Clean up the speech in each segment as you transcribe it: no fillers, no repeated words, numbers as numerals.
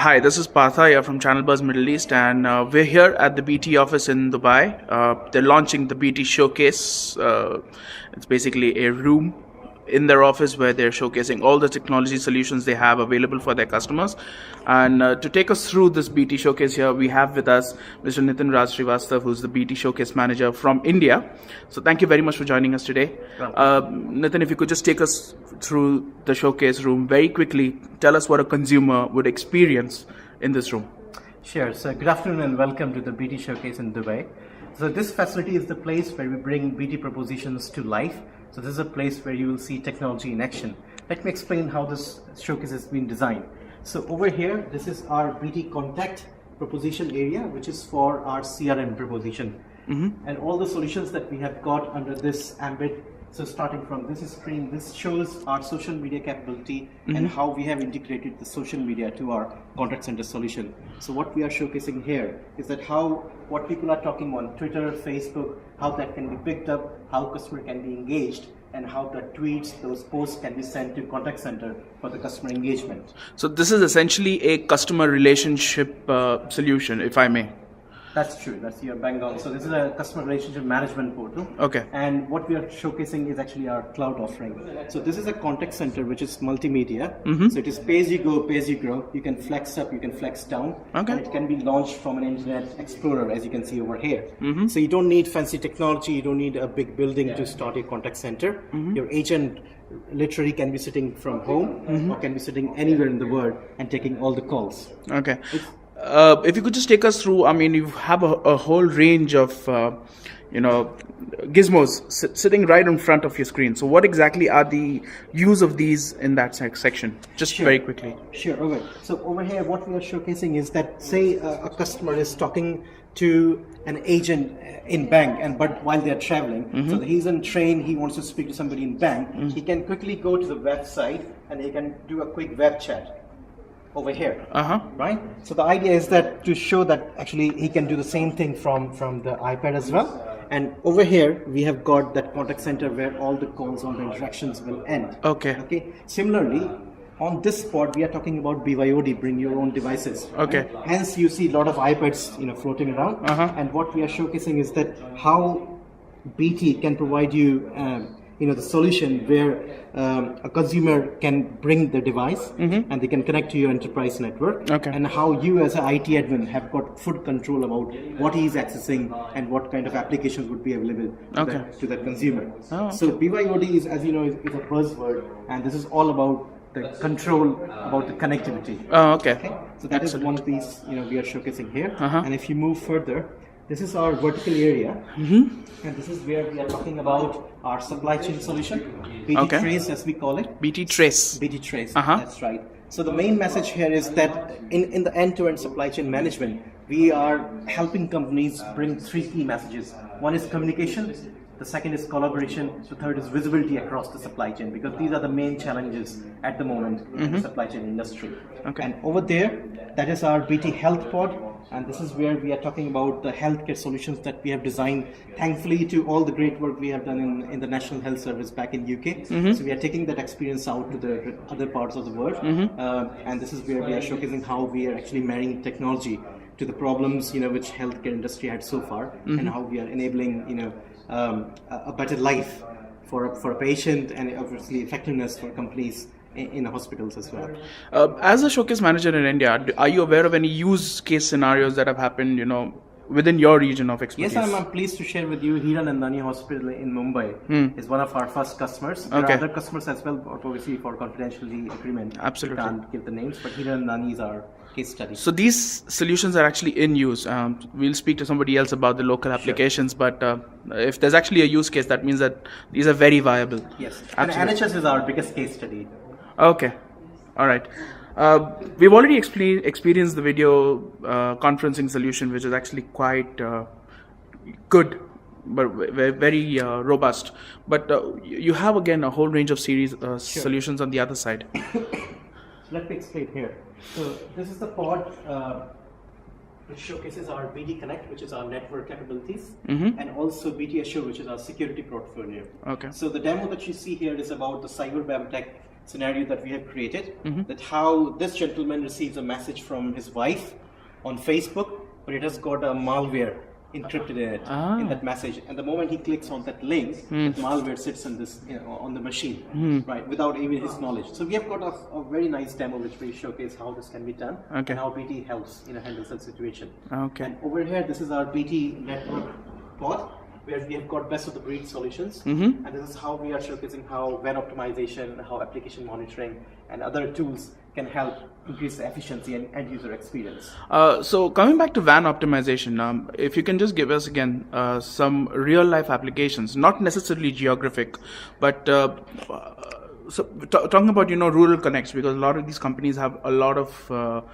Hi, this is Partha from Channel Buzz Middle East, and we're here at the BT office in Dubai. They're launching the BT Showcase. It's basically a room in their office where they're showcasing all the technology solutions they have available for their customers. And to take us through this BT Showcase here, we have with us Mr. Nitin Raj Srivastav, who's the BT Showcase Manager from India. So thank you very much for joining us today. Nitin, if you could just take us through the showcase room very quickly, tell us what a consumer would experience in this room. Sure. So good afternoon and welcome to the BT Showcase in Dubai. So this facility is the place where we bring BT propositions to life. So this is a place where you will see technology in action. Let me explain how this showcase has been designed. So over here, this is our BT Contact proposition area, which is for our CRM proposition. And all the solutions that we have got under this ambit. So starting from this screen, this shows our social media capability and how we have integrated the social media to our contact center solution. So what we are showcasing here is that what people are talking on Twitter, Facebook, how that can be picked up, how customer can be engaged, and how the tweets, those posts can be sent to contact center for the customer engagement. So this is essentially a customer relationship solution, if I may. That's true. That's your bang on. So this is a customer relationship management portal. Okay. And what we are showcasing is actually our cloud offering. So this is a contact center which is multimedia. So it is pay as you go, pay as you grow. You can flex up, you can flex down. Okay. And it can be launched from an Internet Explorer, as you can see over here. So you don't need fancy technology. You don't need a big building to start your contact center. Your agent literally can be sitting from home or can be sitting anywhere in the world and taking all the calls. Okay. If you could just take us through, I mean, you have a whole range of, gizmos sitting right in front of your screen. So what exactly are the use of these in that section? Just very quickly. Sure. Okay. So over here, what we are showcasing is that, say, a customer is talking to an agent in bank, but while they are traveling, so he's on train, he wants to speak to somebody in bank, he can quickly go to the website and he can do a quick web chat over here, right? So the idea is that to show that actually he can do the same thing from the iPad as well. And over here we have got that contact center where all the calls, all the interactions will end. Okay. Similarly, on this spot we are talking about BYOD, bring your own devices. Okay. Right? Hence you see a lot of iPads, floating around. And what we are showcasing is that how BT can provide you the solution where a consumer can bring the device and they can connect to your enterprise network, and how you as an IT admin have got full control about what he is accessing and what kind of applications would be available to that consumer. So BYOD is, as you know, is a buzzword, and this is all about the control, about the connectivity. So that is one piece we are showcasing here. And if you move further, this is our vertical area, and this is where we are talking about our supply chain solution, BT Trace as we call it. BT Trace. BT Trace, that's right. So the main message here is that in the end-to-end supply chain management, we are helping companies bring three key messages. One is communication, the second is collaboration, the third is visibility across the supply chain, because these are the main challenges at the moment in the supply chain industry. And over there, that is our BT Health Pod. And this is where we are talking about the healthcare solutions that we have designed, thankfully to all the great work we have done in the National Health Service back in UK. So we are taking that experience out to the other parts of the world. And this is where we are showcasing how we are actually marrying technology to the problems which healthcare industry had so far, and how we are enabling a better life for a patient, and obviously effectiveness for companies in hospitals as well. As a showcase manager in India, are you aware of any use case scenarios that have happened, within your region of expertise? Yes, I'm pleased to share with you. Hiranandani Hospital in Mumbai is one of our first customers. There are other customers as well, but obviously for confidentiality agreement, absolutely, we can't give the names. But Hiranandani is our case study. So these solutions are actually in use. We'll speak to somebody else about the local applications, but if there's actually a use case, that means that these are very viable. Yes, and NHS is our biggest case study. Okay, all right. We've already experienced the video conferencing solution, which is actually quite good, but very robust. But you have again a whole range of solutions on the other side. Let me explain here. So this is the pod which showcases our BT Connect, which is our network capabilities, and also BT Assure, which is our security portfolio. So the demo that you see here is about the cyber web attack scenario that we have created, that how this gentleman receives a message from his wife on Facebook, but it has got a malware encrypted in it, in that message, and the moment he clicks on that link, that malware sits on this, on the machine, right, without even his knowledge. So we have got a very nice demo which we showcase how this can be done, and how BT helps handle such situation. And over here, this is our BT network pod, where we have got best of the breed solutions, and this is how we are showcasing how WAN optimization, how application monitoring, and other tools can help increase the efficiency and end user experience. So coming back to WAN optimization, if you can just give us again some real life applications, not necessarily geographic, but so talking about rural connects, because a lot of these companies have a lot of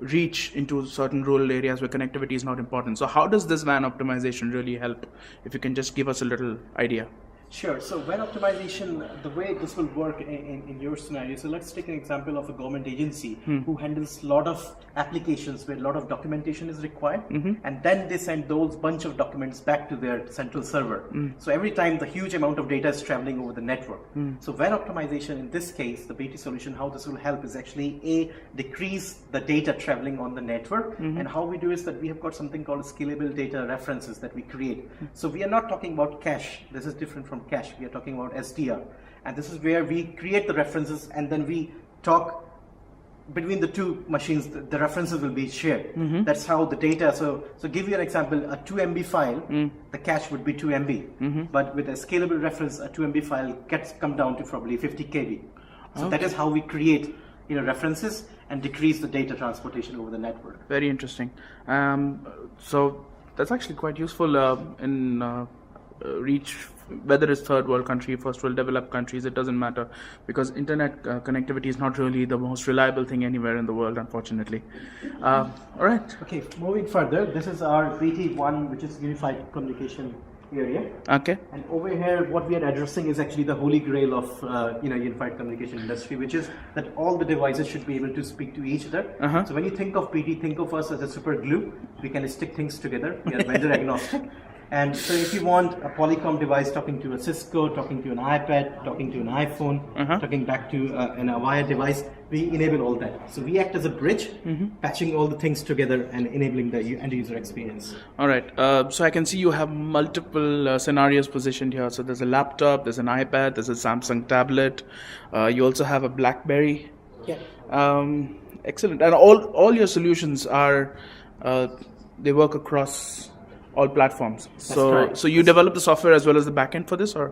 reach into certain rural areas where connectivity is not important. So how does this WAN optimization really help? If you can just give us a little idea. Sure. So WAN optimization, the way this will work in your scenario, so let's take an example of a government agency who handles a lot of applications where a lot of documentation is required, and then they send those bunch of documents back to their central server. So every time the huge amount of data is traveling over the network. So WAN optimization, in this case, the BT solution, how this will help is actually decrease the data traveling on the network, and how we do is that we have got something called scalable data references that we create. So we are not talking about cache. This is different from cache. We are talking about SDR, and this is where we create the references and then we talk between the two machines. The references will be shared. That's how the data, so give you an example, a 2 MB file, the cache would be 2 MB, but with a scalable reference, a 2 MB file come down to probably 50 KB. So that is how we create references and decrease the data transportation over the network. Very interesting. So that's actually quite useful in reach, whether it's third world country, first world developed countries, it doesn't matter, because internet connectivity is not really the most reliable thing anywhere in the world, unfortunately. All right. Okay, moving further, this is our BT1, which is unified communication area. Okay. And over here, what we are addressing is actually the holy grail of unified communication industry, which is that all the devices should be able to speak to each other. So when you think of BT, think of us as a super glue. We can stick things together. We are vendor agnostic. And so if you want a Polycom device talking to a Cisco, talking to an iPad, talking to an iPhone, talking back to an Avaya device, we enable all that. So we act as a bridge, patching all the things together and enabling the end user experience. All right. So I can see you have multiple scenarios positioned here. So there's a laptop, there's an iPad, there's a Samsung tablet. You also have a BlackBerry. Yeah. Excellent. And all your solutions are, they work across all platforms. So you develop the software as well as the backend for this, or?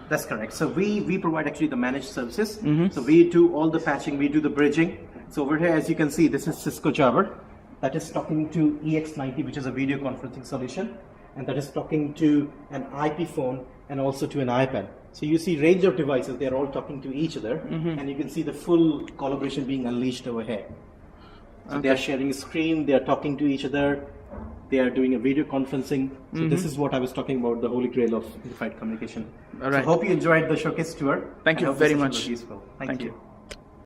That's correct. So we provide actually the managed services. So we do all the patching, we do the bridging. So over here, as you can see, this is Cisco Jabber that is talking to EX90, which is a video conferencing solution, and that is talking to an IP phone and also to an iPad. So you see range of devices, they're all talking to each other, and you can see the full collaboration being unleashed over here. So they are sharing a screen, they are talking to each other, they are doing a video conferencing. So this is what I was talking about, the holy grail of unified communication. All right. So hope you enjoyed the showcase tour. Thank you very much. Useful. Thank you.